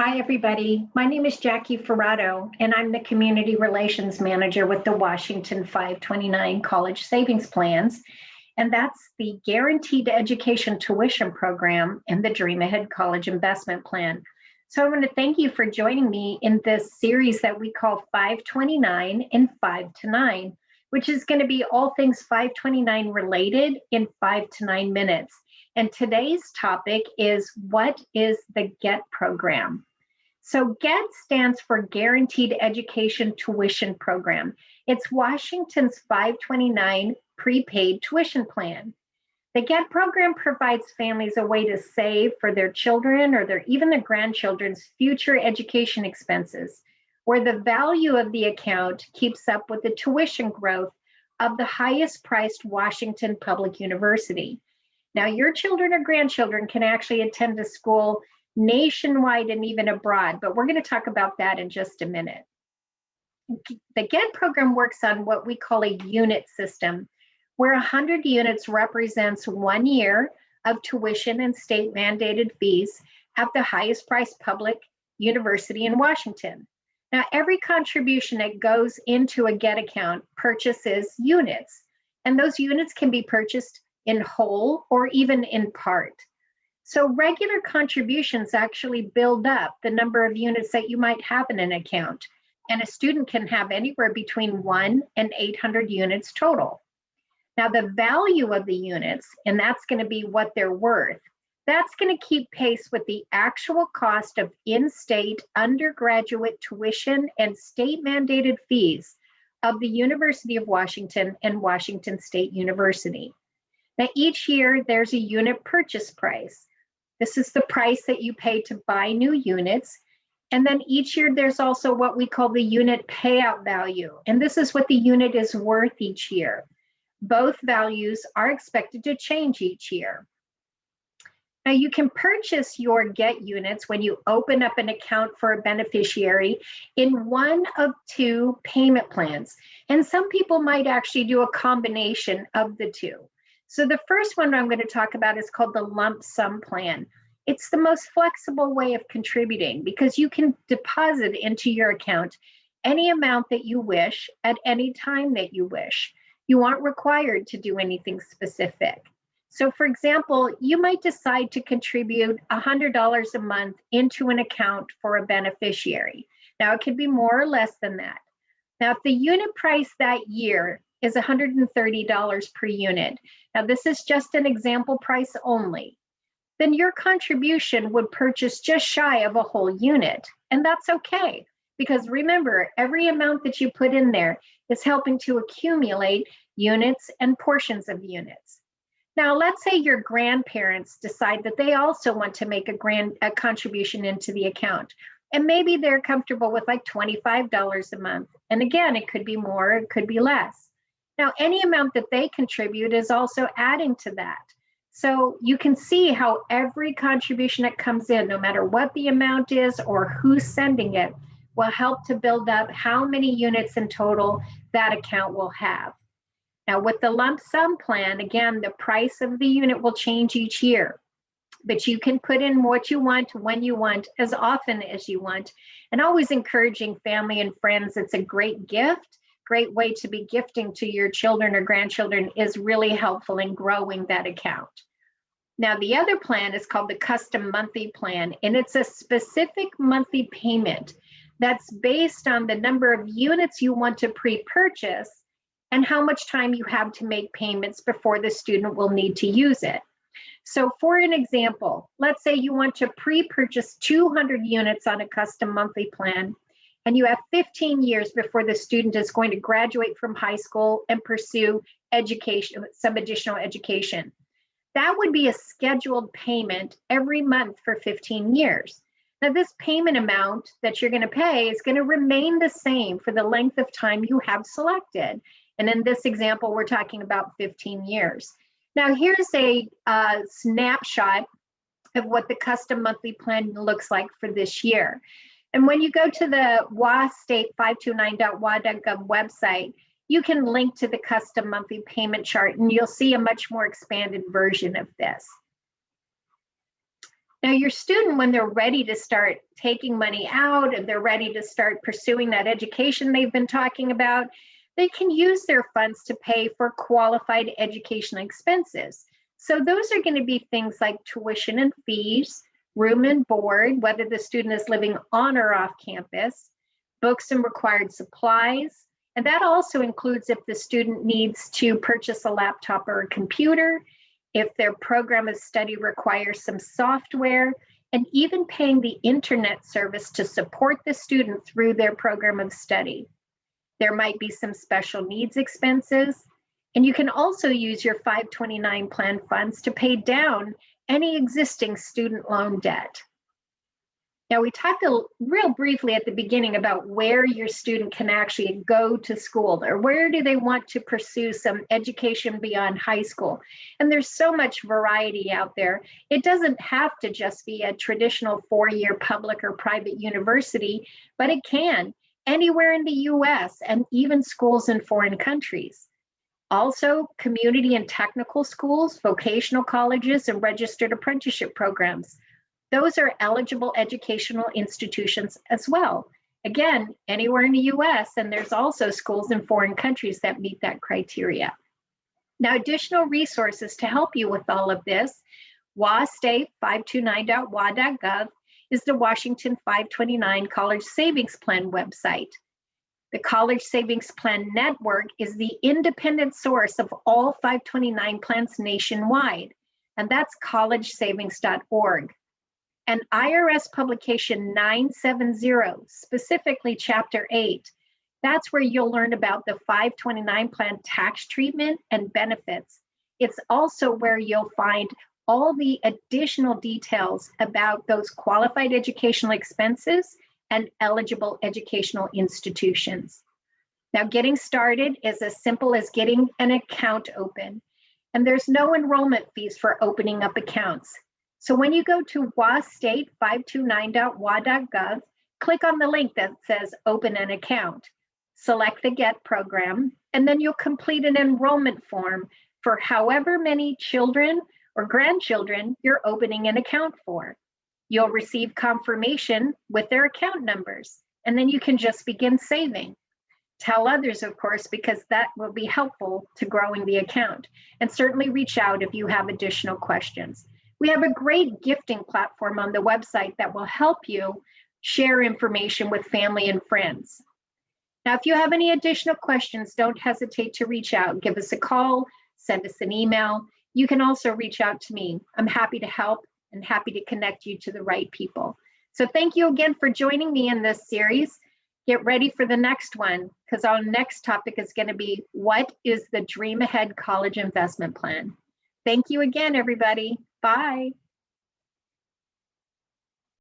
Hi, everybody. My name is Jackie Ferrado, and I'm the Community Relations Manager with the Washington 529 College Savings Plans. And that's the Guaranteed Education Tuition Program and the Dream Ahead College Investment Plan. So I want to thank you for joining me in this series that we call 529 and 5 to 9, which is going to be all things 529 related in 5 to 9 minutes. And today's topic is, what is the GET program? So GET stands for Guaranteed Education Tuition Program. It's Washington's 529 prepaid tuition plan. The GET program provides families a way to save for their children or even their grandchildren's future education expenses, where the value of the account keeps up with the tuition growth of the highest priced Washington Public University. Now, your children or grandchildren can actually attend a school nationwide and even abroad, but we're going to talk about that in just a minute. The GET program works on what we call a unit system, where 100 units represents 1 year of tuition and state mandated fees at the highest priced public university in Washington. Now, every contribution that goes into a GET account purchases units, and those units can be purchased in whole or even in part. So regular contributions actually build up the number of units that you might have in an account, and a student can have anywhere between 1 and 800 units total. Now, the value of the units, and that's going to be what they're worth, that's going to keep pace with the actual cost of in-state undergraduate tuition and state mandated fees of the University of Washington and Washington State University. Now, each year there's a unit purchase price. This is the price that you pay to buy new units. And then each year there's also what we call the unit payout value. And this is what the unit is worth each year. Both values are expected to change each year. Now, you can purchase your GET units when you open up an account for a beneficiary in one of two payment plans. And some people might actually do a combination of the two. So the first one I'm going to talk about is called the lump sum plan. It's the most flexible way of contributing because you can deposit into your account any amount that you wish at any time that you wish. You aren't required to do anything specific. So for example, you might decide to contribute $100 a month into an account for a beneficiary. Now, it could be more or less than that. Now, if the unit price that year is $130 per unit. Now, this is just an example price only. Then your contribution would purchase just shy of a whole unit. And that's okay, because remember, every amount that you put in there is helping to accumulate units and portions of units. Now, let's say your grandparents decide that they also want to make a contribution into the account. And maybe they're comfortable with like $25 a month. And again, it could be more, it could be less. Now, any amount that they contribute is also adding to that. So you can see how every contribution that comes in, no matter what the amount is or who's sending it, will help to build up how many units in total that account will have. Now, with the lump sum plan, again, the price of the unit will change each year, but you can put in what you want, when you want, as often as you want, and always encouraging family and friends. It's a great gift. Great way to be gifting to your children or grandchildren is really helpful in growing that account. Now, the other plan is called the custom monthly plan, and it's a specific monthly payment that's based on the number of units you want to pre-purchase and how much time you have to make payments before the student will need to use it. So for an example, let's say you want to pre-purchase 200 units on a custom monthly plan, and you have 15 years before the student is going to graduate from high school and pursue education, some additional education. That would be a scheduled payment every month for 15 years. Now, this payment amount that you're going to pay is going to remain the same for the length of time you have selected. And in this example, we're talking about 15 years. Now, here's a snapshot of what the custom monthly plan looks like for this year. And when you go to the wastate529.wa.gov website, you can link to the custom monthly payment chart, and you'll see a much more expanded version of this. Now, your student, when they're ready to start taking money out and they're ready to start pursuing that education they've been talking about, they can use their funds to pay for qualified educational expenses. So those are going to be things like tuition and fees, room and board, whether the student is living on or off campus, books and required supplies. And that also includes if the student needs to purchase a laptop or a computer, if their program of study requires some software, and even paying the internet service to support the student through their program of study. There might be some special needs expenses, and you can also use your 529 plan funds to pay down any existing student loan debt. Now, we talked real briefly at the beginning about where your student can actually go to school, or where do they want to pursue some education beyond high school. And there's so much variety out there. It doesn't have to just be a traditional 4-year public or private university, but it can anywhere in the US and even schools in foreign countries. Also, community and technical schools, vocational colleges, and registered apprenticeship programs. Those are eligible educational institutions as well. Again, anywhere in the US, and there's also schools in foreign countries that meet that criteria. Now, additional resources to help you with all of this, WaState529.wa.gov is the Washington 529 College Savings Plan website. The College Savings Plan Network is the independent source of all 529 plans nationwide, and that's collegesavings.org. And IRS Publication 970, specifically Chapter 8, that's where you'll learn about the 529 plan tax treatment and benefits. It's also where you'll find all the additional details about those qualified educational expenses and eligible educational institutions. Now, getting started is as simple as getting an account open, and there's no enrollment fees for opening up accounts. So when you go to wastate529.wa.gov, click on the link that says Open an Account, select the Get program, and then you'll complete an enrollment form for however many children or grandchildren you're opening an account for. You'll receive confirmation with their account numbers, and then you can just begin saving. Tell others, of course, because that will be helpful to growing the account. And certainly reach out if you have additional questions. We have a great gifting platform on the website that will help you share information with family and friends. Now, if you have any additional questions, don't hesitate to reach out. Give us a call, send us an email. You can also reach out to me. I'm happy to help and happy to connect you to the right people. So thank you again for joining me in this series. Get ready for the next one, because our next topic is going to be, what is the Dream Ahead College Investment Plan? Thank you again, everybody. Bye.